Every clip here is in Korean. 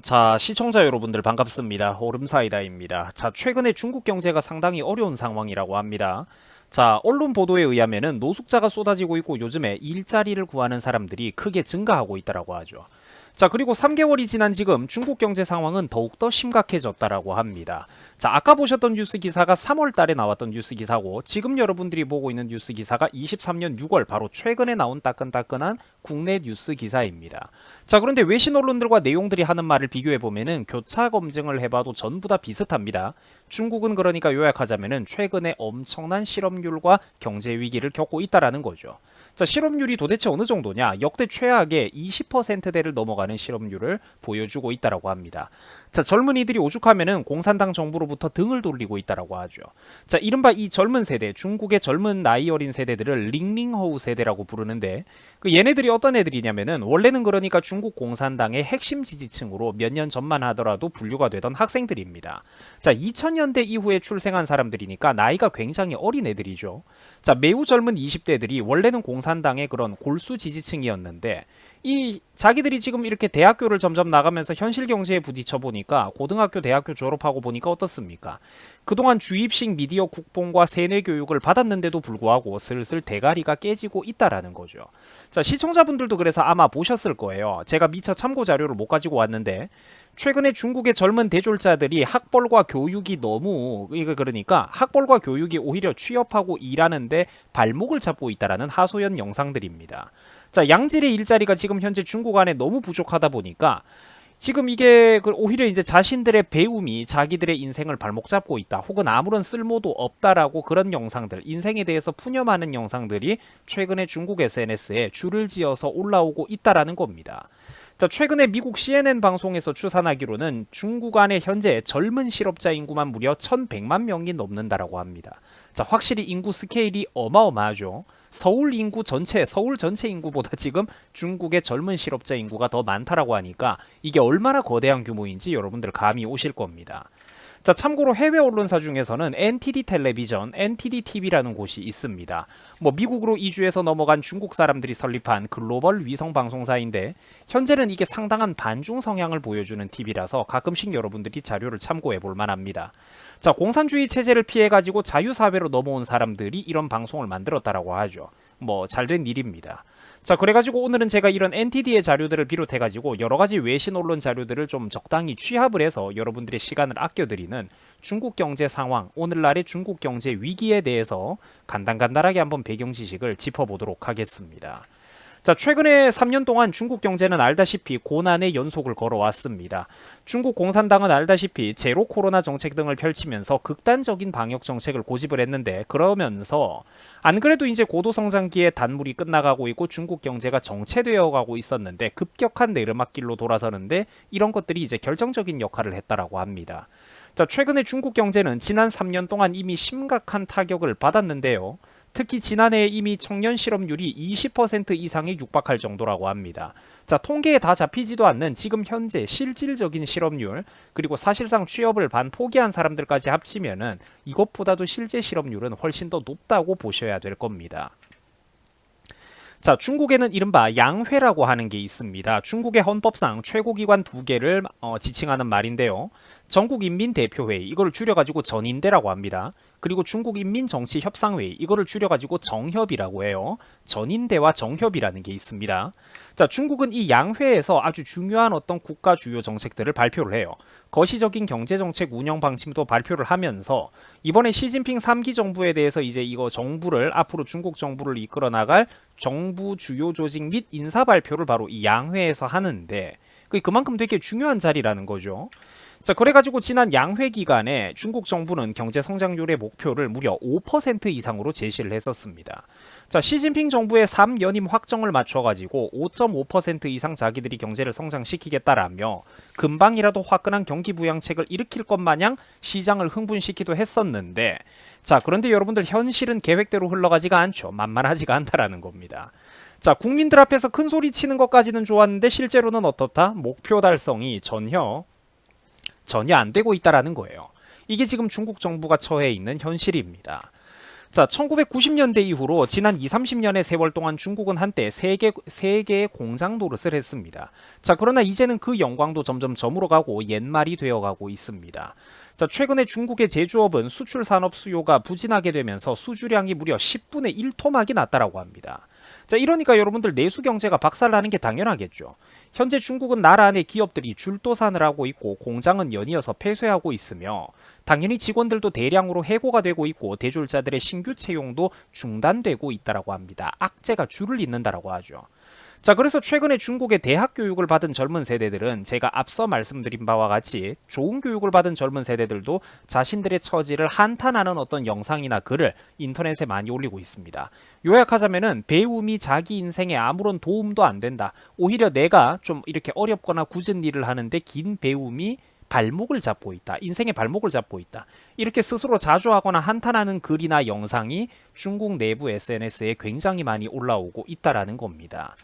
자, 시청자 여러분들 반갑습니다. 오름사이다입니다. 자, 최근에 중국 경제가 상당히 어려운 상황이라고 합니다. 자, 언론 보도에 의하면은 노숙자가 쏟아지고 있고 요즘에 일자리를 구하는 사람들이 크게 증가하고 있다라고 하죠. 자, 그리고 3개월이 지난 지금 중국 경제 상황은 더욱더 심각해졌다라고 합니다. 자, 아까 보셨던 뉴스 기사가 3월 달에 나왔던 뉴스 기사고 지금 여러분들이 보고 있는 뉴스 기사가 23년 6월 바로 최근에 나온 따끈따끈한 국내 뉴스 기사입니다. 자, 그런데 외신 언론들과 내용들이 하는 말을 비교해 보면은 교차 검증을 해봐도 전부 다 비슷합니다. 중국은 그러니까 요약하자면은 최근에 엄청난 실업률과 경제 위기를 겪고 있다라는 거죠. 자, 실업률이 도대체 어느 정도냐? 역대 최악의 20%대를 넘어가는 실업률을 보여주고 있다라고 합니다. 자, 젊은이들이 오죽하면은 공산당 정부로부터 등을 돌리고 있다라고 하죠. 자, 이른바 이 젊은 세대, 중국의 젊은 나이 어린 세대들을 링링허우 세대라고 부르는데 그 얘네들이 어떤 애들이냐면은 원래는 그러니까 중국 공산당의 핵심 지지층으로 몇 년 전만 하더라도 분류가 되던 학생들입니다. 자, 2000년대 이후에 출생한 사람들이니까 나이가 굉장히 어린 애들이죠. 자, 매우 젊은 20대들이 원래는 공산당의 그런 골수 지지층이었는데 이 자기들이 지금 이렇게 대학교를 점점 나가면서 현실 경제에 부딪혀 보니까 고등학교, 대학교 졸업하고 보니까 어떻습니까? 그동안 주입식 미디어 국뽕과 세뇌 교육을 받았는데도 불구하고 슬슬 대가리가 깨지고 있다라는 거죠. 자, 시청자분들도 그래서 아마 보셨을 거예요. 제가 미처 참고 자료를 못 가지고 왔는데 최근에 중국의 젊은 대졸자들이 학벌과 교육이 너무 그러니까 학벌과 교육이 오히려 취업하고 일하는데 발목을 잡고 있다라는 하소연 영상들입니다. 자, 양질의 일자리가 지금 현재 중국 안에 너무 부족하다 보니까 지금 이게 오히려 이제 자신들의 배움이 자기들의 인생을 발목 잡고 있다 혹은 아무런 쓸모도 없다라고 그런 영상들, 인생에 대해서 푸념하는 영상들이 최근에 중국 SNS에 줄을 지어서 올라오고 있다라는 겁니다. 자, 최근에 미국 CNN 방송에서 추산하기로는 중국 안에 현재 젊은 실업자 인구만 무려 1100만 명이 넘는다라고 합니다. 자, 확실히 인구 스케일이 어마어마하죠. 서울 전체 인구보다 지금 중국의 젊은 실업자 인구가 더 많다라고 하니까 이게 얼마나 거대한 규모인지 여러분들 감이 오실 겁니다. 자, 참고로 해외 언론사 중에서는 NTD 텔레비전, NTD TV라는 곳이 있습니다. 뭐 미국으로 이주해서 넘어간 중국 사람들이 설립한 글로벌 위성 방송사인데 현재는 이게 상당한 반중 성향을 보여주는 TV라서 가끔씩 여러분들이 자료를 참고해 볼 만합니다. 자, 공산주의 체제를 피해 가지고 자유사회로 넘어온 사람들이 이런 방송을 만들었다라고 하죠. 뭐 잘된 일입니다. 자, 그래가지고 오늘은 제가 이런 NTD의 자료들을 비롯해가지고 여러가지 외신 언론 자료들을 좀 적당히 취합을 해서 여러분들의 시간을 아껴드리는 중국 경제 상황, 오늘날의 중국 경제 위기에 대해서 간단하게 한번 배경 지식을 짚어보도록 하겠습니다. 자, 최근에 3년 동안 중국 경제는 알다시피 고난의 연속을 걸어왔습니다. 중국 공산당은 알다시피 제로 코로나 정책 등을 펼치면서 극단적인 방역 정책을 고집을 했는데 그러면서 안 그래도 이제 고도성장기의 단물이 끝나가고 있고 중국 경제가 정체되어 가고 있었는데 급격한 내리막길로 돌아서는데 이런 것들이 이제 결정적인 역할을 했다라고 합니다. 자, 최근에 중국 경제는 지난 3년 동안 이미 심각한 타격을 받았는데요. 특히 지난해 이미 청년 실업률이 20% 이상에 육박할 정도라고 합니다. 자, 통계에 다 잡히지도 않는 지금 현재 실질적인 실업률 그리고 사실상 취업을 반 포기한 사람들까지 합치면은 이것보다도 실제 실업률은 훨씬 더 높다고 보셔야 될 겁니다. 자, 중국에는 이른바 양회라고 하는 게 있습니다. 중국의 헌법상 최고기관 두 개를 지칭하는 말인데요. 전국인민대표회의, 이거를 줄여가지고 전인대라고 합니다. 그리고 중국인민정치협상회의, 이거를 줄여가지고 정협이라고 해요. 전인대와 정협이라는 게 있습니다. 자, 중국은 이 양회에서 아주 중요한 어떤 국가 주요 정책들을 발표를 해요. 거시적인 경제정책 운영 방침도 발표를 하면서 이번에 시진핑 3기 정부에 대해서 이제 이거 정부를 앞으로 중국 정부를 이끌어 나갈 정부 주요 조직 및 인사 발표를 바로 이 양회에서 하는데 그만큼 되게 중요한 자리라는 거죠. 자, 그래가지고 지난 양회 기간에 중국 정부는 경제 성장률의 목표를 무려 5% 이상으로 제시를 했었습니다. 자, 시진핑 정부의 3연임 확정을 맞춰가지고 5.5% 이상 자기들이 경제를 성장시키겠다라며 금방이라도 화끈한 경기 부양책을 일으킬 것 마냥 시장을 흥분시키기도 했었는데 자, 그런데 여러분들 현실은 계획대로 흘러가지가 않죠. 만만하지가 않다라는 겁니다. 자, 국민들 앞에서 큰 소리 치는 것까지는 좋았는데 실제로는 어떻다? 목표 달성이 전혀 안 되고 있다라는 거예요. 이게 지금 중국 정부가 처해 있는 현실입니다. 자, 1990년대 이후로 지난 2, 30년의 세월 동안 중국은 한때 세계의 공장 노릇을 했습니다. 자, 그러나 이제는 그 영광도 점점 저물어가고 옛말이 되어가고 있습니다. 자, 최근에 중국의 제조업은 수출 산업 수요가 부진하게 되면서 수주량이 무려 10분의 1토막이 났다라고 합니다. 자, 이러니까 여러분들 내수 경제가 박살나는 게 당연하겠죠. 현재 중국은 나라 안에 기업들이 줄도산을 하고 있고 공장은 연이어서 폐쇄하고 있으며 당연히 직원들도 대량으로 해고가 되고 있고 대졸자들의 신규 채용도 중단되고 있다라고 합니다. 악재가 줄을 잇는다라고 하죠. 자, 그래서 최근에 중국의 대학 교육을 받은 젊은 세대들은 제가 앞서 말씀드린 바와 같이 좋은 교육을 받은 젊은 세대들도 자신들의 처지를 한탄하는 어떤 영상이나 글을 인터넷에 많이 올리고 있습니다. 요약하자면은 배움이 자기 인생에 아무런 도움도 안 된다. 오히려 내가 좀 이렇게 어렵거나 굳은 일을 하는데 긴 배움이 발목을 잡고 있다. 인생의 발목을 잡고 있다. 이렇게 스스로 자조하거나 한탄하는 글이나 영상이 중국 내부 SNS에 굉장히 많이 올라오고 있다라는 겁니다.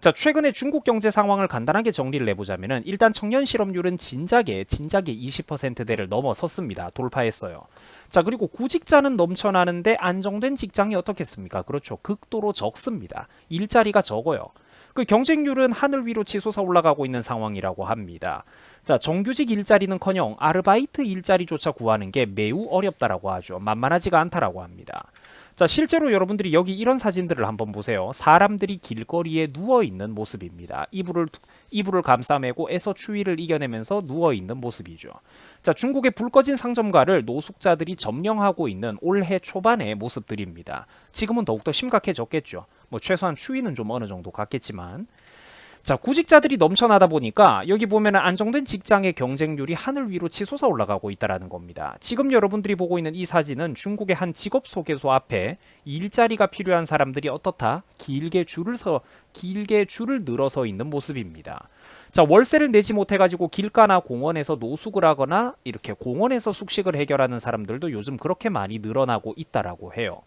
자, 최근에 중국 경제 상황을 간단하게 정리를 해보자면은 일단 청년 실업률은 진작에 20%대를 넘어섰습니다. 돌파했어요. 자, 그리고 구직자는 넘쳐나는데 안정된 직장이 어떻겠습니까? 그렇죠. 극도로 적습니다. 일자리가 적어요. 그 경쟁률은 하늘 위로 치솟아 올라가고 있는 상황이라고 합니다. 자, 정규직 일자리는커녕 아르바이트 일자리조차 구하는 게 매우 어렵다라고 하죠. 만만하지가 않다라고 합니다. 자, 실제로 여러분들이 여기 이런 사진들을 한번 보세요. 사람들이 길거리에 누워있는 모습입니다. 이불을 감싸매고 애서 추위를 이겨내면서 누워있는 모습이죠. 자, 중국의 불 꺼진 상점가를 노숙자들이 점령하고 있는 올해 초반의 모습들입니다. 지금은 더욱더 심각해졌겠죠. 뭐 최소한 추위는 좀 어느 정도 갔겠지만. 자, 구직자들이 넘쳐나다 보니까 여기 보면 안정된 직장의 경쟁률이 하늘 위로 치솟아 올라가고 있다는 겁니다. 지금 여러분들이 보고 있는 이 사진은 중국의 한 직업 소개소 앞에 일자리가 필요한 사람들이 어떻다? 길게 줄을 늘어서 있는 모습입니다. 자, 월세를 내지 못해가지고 길가나 공원에서 노숙을 하거나 이렇게 공원에서 숙식을 해결하는 사람들도 요즘 그렇게 많이 늘어나고 있다라고 해요.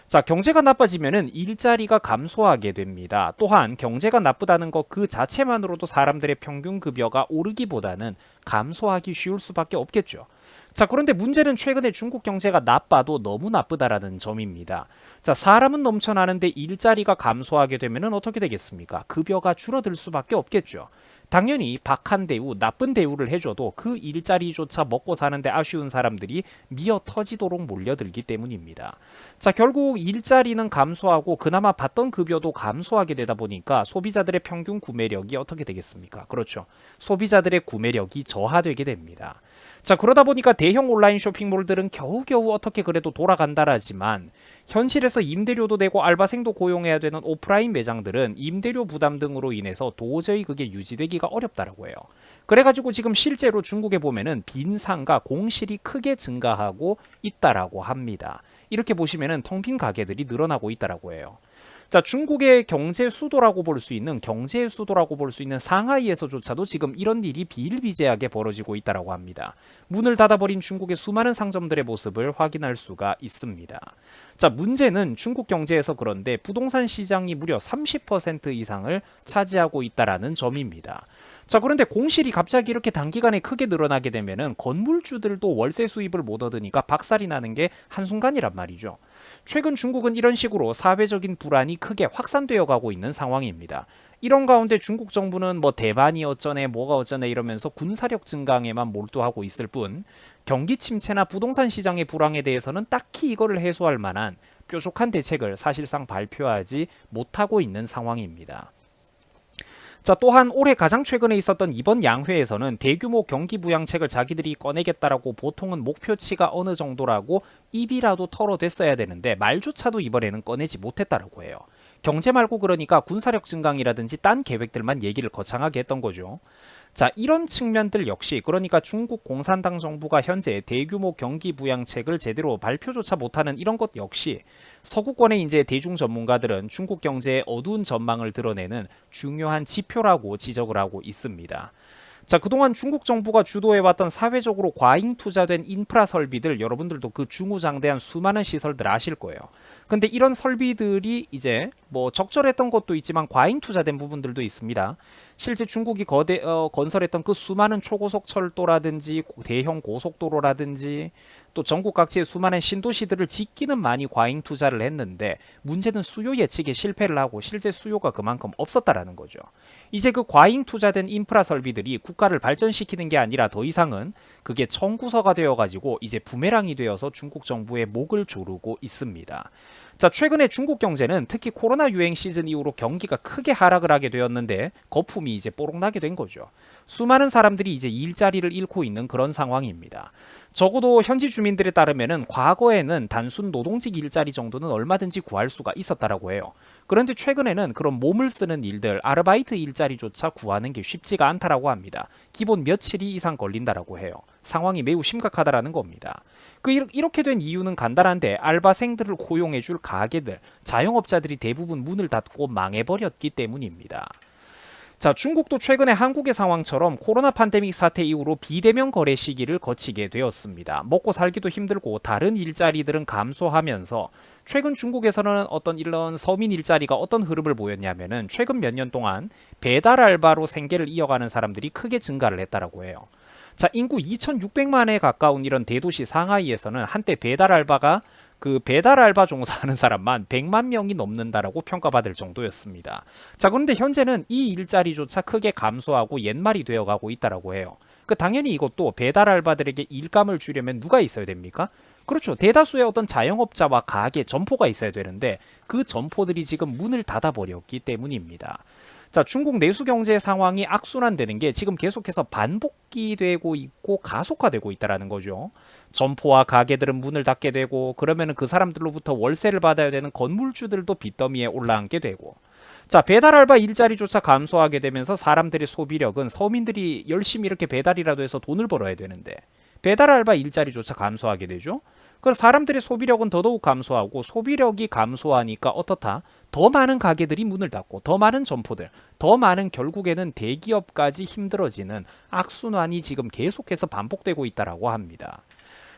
자, 경제가 나빠지면은 일자리가 감소하게 됩니다. 또한 경제가 나쁘다는 것 그 자체만으로도 사람들의 평균 급여가 오르기보다는 감소하기 쉬울 수밖에 없겠죠. 자, 그런데 문제는 최근에 중국 경제가 나빠도 너무 나쁘다라는 점입니다. 자, 사람은 넘쳐나는데 일자리가 감소하게 되면은 어떻게 되겠습니까? 급여가 줄어들 수밖에 없겠죠. 당연히 박한 대우, 나쁜 대우를 해줘도 그 일자리조차 먹고 사는데 아쉬운 사람들이 미어 터지도록 몰려들기 때문입니다. 자, 결국 일자리는 감소하고 그나마 받던 급여도 감소하게 되다 보니까 소비자들의 평균 구매력이 어떻게 되겠습니까? 그렇죠. 소비자들의 구매력이 저하되게 됩니다. 자, 그러다 보니까 대형 온라인 쇼핑몰들은 겨우겨우 어떻게 그래도 돌아간다라지만 현실에서 임대료도 내고 알바생도 고용해야 되는 오프라인 매장들은 임대료 부담 등으로 인해서 도저히 그게 유지되기가 어렵다라고 해요. 그래가지고 지금 실제로 중국에 보면은 빈 상가 공실이 크게 증가하고 있다라고 합니다. 이렇게 보시면은 텅 빈 가게들이 늘어나고 있다라고 해요. 자, 중국의 경제의 수도라고 볼 수 있는 상하이에서조차도 지금 이런 일이 비일비재하게 벌어지고 있다라고 합니다. 문을 닫아버린 중국의 수많은 상점들의 모습을 확인할 수가 있습니다. 자, 문제는 중국 경제에서 그런데 부동산 시장이 무려 30% 이상을 차지하고 있다라는 점입니다. 자, 그런데 공실이 갑자기 이렇게 단기간에 크게 늘어나게 되면은 건물주들도 월세 수입을 못 얻으니까 박살이 나는 게 한순간이란 말이죠. 최근 중국은 이런 식으로 사회적인 불안이 크게 확산되어 가고 있는 상황입니다. 이런 가운데 중국 정부는 뭐 대만이 어쩌네 뭐가 어쩌네 이러면서 군사력 증강에만 몰두하고 있을 뿐 경기 침체나 부동산 시장의 불황에 대해서는 딱히 이거를 해소할 만한 뾰족한 대책을 사실상 발표하지 못하고 있는 상황입니다. 자, 또한 올해 가장 최근에 있었던 이번 양회에서는 대규모 경기 부양책을 자기들이 꺼내겠다라고 보통은 목표치가 어느 정도라고 입이라도 털어댔어야 되는데 말조차도 이번에는 꺼내지 못했다라고 해요. 경제 말고 그러니까 군사력 증강이라든지 딴 계획들만 얘기를 거창하게 했던 거죠. 자, 이런 측면들 역시 그러니까 중국 공산당 정부가 현재 대규모 경기 부양책을 제대로 발표조차 못하는 이런 것 역시 서구권의 이제 대중 전문가들은 중국 경제의 어두운 전망을 드러내는 중요한 지표라고 지적을 하고 있습니다. 자, 그동안 중국 정부가 주도해왔던 사회적으로 과잉 투자된 인프라 설비들 여러분들도 그 중우장대한 수많은 시설들 아실 거예요. 근데 이런 설비들이 이제 뭐 적절했던 것도 있지만 과잉 투자된 부분들도 있습니다. 실제 중국이 건설했던 그 수많은 초고속 철도라든지 대형 고속도로라든지 또 전국 각지의 수많은 신도시들을 짓기는 많이 과잉 투자를 했는데 문제는 수요 예측에 실패를 하고 실제 수요가 그만큼 없었다라는 거죠. 이제 그 과잉 투자된 인프라 설비들이 국가를 발전시키는 게 아니라 더 이상은 그게 청구서가 되어가지고 이제 부메랑이 되어서 중국 정부의 목을 조르고 있습니다. 자, 최근에 중국 경제는 특히 코로나 유행 시즌 이후로 경기가 크게 하락을 하게 되었는데 거품이 이제 뽀록나게 된 거죠. 수많은 사람들이 이제 일자리를 잃고 있는 그런 상황입니다. 적어도 현지 주민들에 따르면은 과거에는 단순 노동직 일자리 정도는 얼마든지 구할 수가 있었다라고 해요. 그런데 최근에는 그런 몸을 쓰는 일들, 아르바이트 일자리조차 구하는 게 쉽지가 않다라고 합니다. 기본 며칠이 이상 걸린다라고 해요. 상황이 매우 심각하다라는 겁니다. 이렇게 된 이유는 간단한데 알바생들을 고용해줄 가게들, 자영업자들이 대부분 문을 닫고 망해버렸기 때문입니다. 자, 중국도 최근에 한국의 상황처럼 코로나 팬데믹 사태 이후로 비대면 거래 시기를 거치게 되었습니다. 먹고 살기도 힘들고 다른 일자리들은 감소하면서 최근 중국에서는 어떤 이런 서민 일자리가 어떤 흐름을 보였냐면은 최근 몇 년 동안 배달 알바로 생계를 이어가는 사람들이 크게 증가를 했다라고 해요. 자, 인구 2,600만에 가까운 이런 대도시 상하이에서는 한때 배달 알바가 그 배달 알바 종사하는 사람만 100만 명이 넘는다라고 평가받을 정도였습니다. 자, 그런데 현재는 이 일자리조차 크게 감소하고 옛말이 되어가고 있다라고 해요. 당연히 이것도 배달 알바들에게 일감을 주려면 누가 있어야 됩니까? 그렇죠. 대다수의 어떤 자영업자와 가게, 점포가 있어야 되는데 그 점포들이 지금 문을 닫아버렸기 때문입니다. 자, 중국 내수 경제 상황이 악순환되는 게 지금 계속해서 반복이 되고 있고 가속화되고 있다라는 거죠. 점포와 가게들은 문을 닫게 되고 그러면은 그 사람들로부터 월세를 받아야 되는 건물주들도 빚더미에 올라앉게 되고 자, 배달 알바 일자리조차 감소하게 되면서 사람들의 소비력은 서민들이 열심히 이렇게 배달이라도 해서 돈을 벌어야 되는데 배달 알바 일자리조차 감소하게 되죠. 그래서 사람들의 소비력은 더더욱 감소하고 소비력이 감소하니까 어떻다? 더 많은 가게들이 문을 닫고 더 많은 점포들, 더 많은 결국에는 대기업까지 힘들어지는 악순환이 지금 계속해서 반복되고 있다라고 합니다.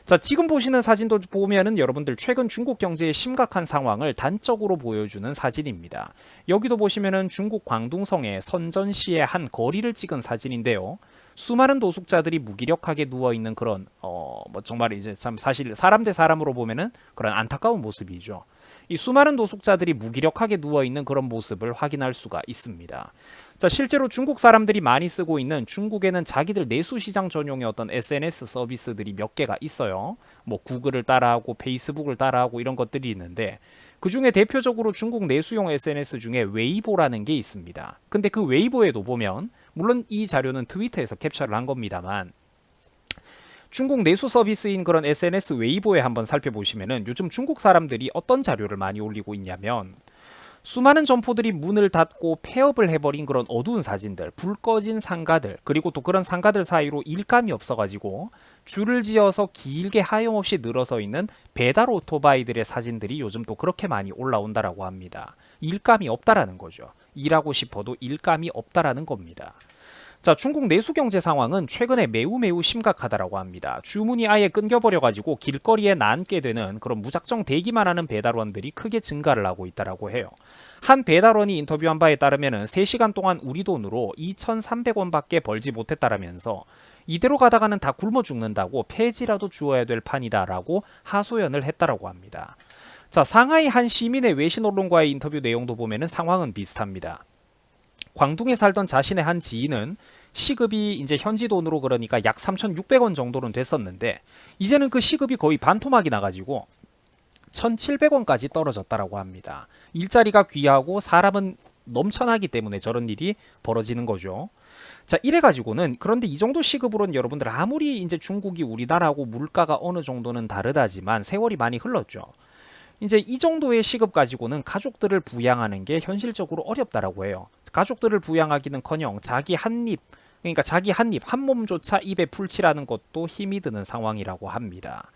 자, 지금 보시는 사진도 보면은 여러분들 최근 중국 경제의 심각한 상황을 단적으로 보여주는 사진입니다. 여기도 보시면은 중국 광둥성의 선전시의 한 거리를 찍은 사진인데요. 수많은 노숙자들이 무기력하게 누워 있는 그런 뭐 정말 이제 참 사실 사람 대 사람으로 보면은 그런 안타까운 모습이죠. 이 수많은 노숙자들이 무기력하게 누워 있는 그런 모습을 확인할 수가 있습니다. 자, 실제로 중국 사람들이 많이 쓰고 있는 중국에는 자기들 내수 시장 전용의 어떤 SNS 서비스들이 몇 개가 있어요. 뭐 구글을 따라하고 페이스북을 따라하고 이런 것들이 있는데 그 중에 대표적으로 중국 내수용 SNS 중에 웨이보라는 게 있습니다. 근데 그 웨이보에도 보면 물론 이 자료는 트위터에서 캡처를 한 겁니다만 중국 내수 서비스인 그런 SNS 웨이보에 한번 살펴보시면은 요즘 중국 사람들이 어떤 자료를 많이 올리고 있냐면 수많은 점포들이 문을 닫고 폐업을 해버린 그런 어두운 사진들, 불 꺼진 상가들, 그리고 또 그런 상가들 사이로 일감이 없어가지고 줄을 지어서 길게 하염없이 늘어서 있는 배달 오토바이들의 사진들이 요즘 또 그렇게 많이 올라온다라고 합니다. 일감이 없다라는 거죠. 일하고 싶어도 일감이 없다라는 겁니다. 자, 중국 내수 경제 상황은 최근에 매우 심각하다라고 합니다. 주문이 아예 끊겨버려가지고 길거리에 나앉게 되는 그런 무작정 대기만 하는 배달원들이 크게 증가를 하고 있다라고 해요. 한 배달원이 인터뷰한 바에 따르면 3시간 동안 우리 돈으로 2,300원밖에 벌지 못했다라면서 이대로 가다가는 다 굶어 죽는다고 폐지라도 주어야 될 판이다라고 하소연을 했다라고 합니다. 자, 상하이 한 시민의 외신 언론과의 인터뷰 내용도 보면은 상황은 비슷합니다. 광둥에 살던 자신의 한 지인은 시급이 이제 현지 돈으로 그러니까 약 3,600원 정도는 됐었는데 이제는 그 시급이 거의 반토막이 나가지고 1,700원까지 떨어졌다라고 합니다. 일자리가 귀하고 사람은 넘쳐나기 때문에 저런 일이 벌어지는 거죠. 자, 이래가지고는 그런데 이 정도 시급으로는 여러분들 아무리 이제 중국이 우리나라하고 물가가 어느 정도는 다르다지만 세월이 많이 흘렀죠. 이제 이 정도의 시급 가지고는 가족들을 부양하는 게 현실적으로 어렵다라고 해요. 가족들을 부양하기는커녕 자기 한 입, 그러니까 자기 한 입, 한 몸조차 입에 풀칠하는 것도 힘이 드는 상황이라고 합니다.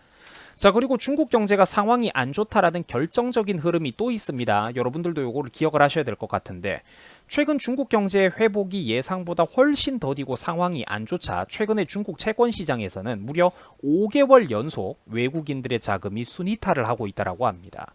자, 그리고 중국 경제가 상황이 안 좋다라는 결정적인 흐름이 또 있습니다. 여러분들도 요거를 기억을 하셔야 될 것 같은데 최근 중국 경제의 회복이 예상보다 훨씬 더디고 상황이 안 좋자 최근에 중국 채권 시장에서는 무려 5개월 연속 외국인들의 자금이 순이탈을 하고 있다라고 합니다.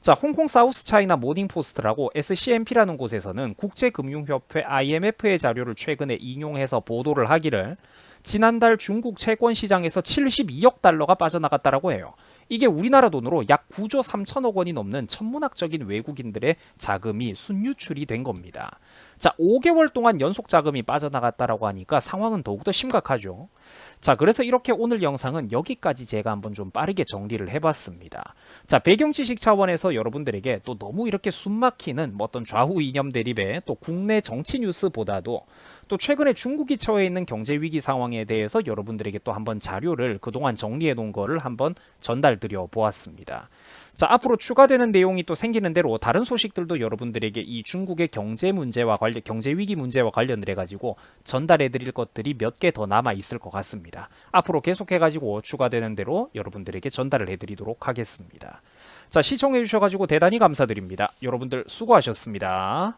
자, 홍콩 사우스 차이나 모닝포스트라고 SCMP라는 곳에서는 국제금융협회 IMF의 자료를 최근에 인용해서 보도를 하기를 지난달 중국 채권 시장에서 72억 달러가 빠져나갔다라고 해요. 이게 우리나라 돈으로 약 9조 3천억 원이 넘는 천문학적인 외국인들의 자금이 순유출이 된 겁니다. 자, 5개월 동안 연속 자금이 빠져나갔다라고 하니까 상황은 더욱더 심각하죠. 자, 그래서 이렇게 오늘 영상은 여기까지 제가 한번 좀 빠르게 정리를 해봤습니다. 자, 배경 지식 차원에서 여러분들에게 또 너무 이렇게 숨막히는 어떤 좌우 이념 대립에 또 국내 정치 뉴스보다도 또 최근에 중국이 처해 있는 경제 위기 상황에 대해서 여러분들에게 또 한번 자료를 그동안 정리해 놓은 거를 한번 전달드려 보았습니다. 자, 앞으로 추가되는 내용이 또 생기는 대로 다른 소식들도 여러분들에게 이 중국의 경제 문제와 경제 위기 문제와 관련을 해가지고 전달해 드릴 것들이 몇 개 더 남아 있을 것 같습니다. 앞으로 계속해가지고 추가되는 대로 여러분들에게 전달을 해드리도록 하겠습니다. 자, 시청해 주셔가지고 대단히 감사드립니다. 여러분들 수고하셨습니다.